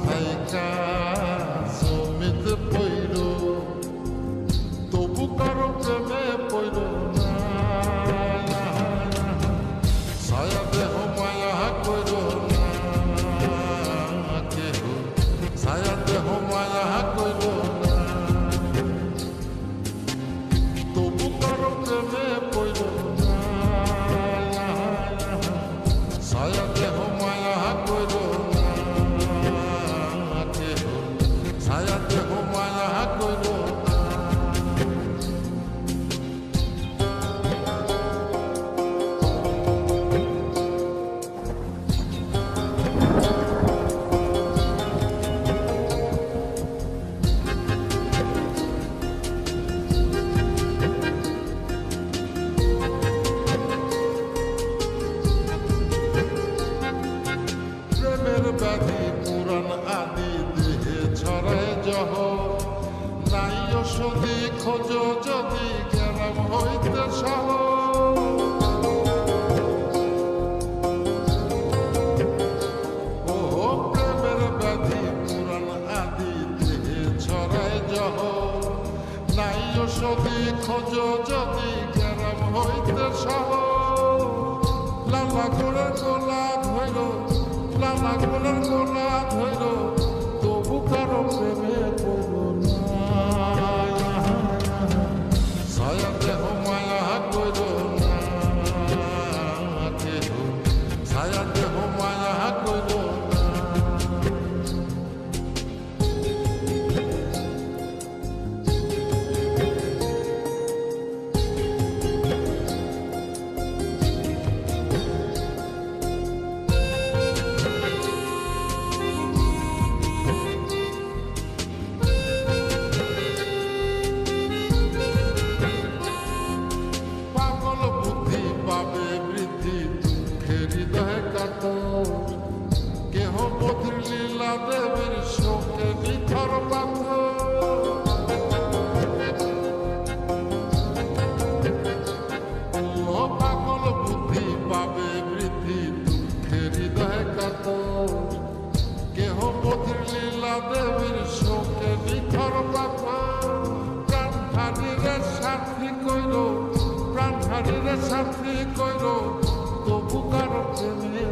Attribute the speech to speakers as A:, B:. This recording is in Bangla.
A: থাইকা সমিত পইর তবু কারো প্রেমে পইর না ছায়া দেহ মায়া কইর না কেহ ছায়া দেহ মায়া কইর না তবু কারো প্রেমে পইর না ছায়া দেহ মায়া কইর না কেহ ছায়া দেহ মায়া কইর না প্রেমের ব্যাধি পুরাণ আদি দেহে ছড়ায় জহ নাই ওষুধি খোঁজ যদি গেলাম হইতে সহ ও প্রেমের ব্যাধি পুরাণ আদি দেহে ছড়ায় জহ নাই ওষুধি খোঁজ যদি গেলাম হইতে সহ লালা গোড়ের গোলা ধৈর লালা গোলার গোলা ধৈর তবু কারো প্রেমে পড়ল না ছায়া দেহ মায়া কইর না কেহ ছায়া দেহ মায়া কইর না পাবে বৃদ্ধি দুঃখের হৃদয় কাতর কেহ বধির লীলা দেবীর শোকে নিথর পাথর ও পাগল বুদ্ধি পাবে বৃদ্ধি দুঃখের হৃদয় কাতর কেহ বধির লীলা দেবীর শোকে নিথর পাথর প্রাণ হারিরে সাথী কইর প্রাণ হারিরে সাথী কইর তবু কারো প্রেমে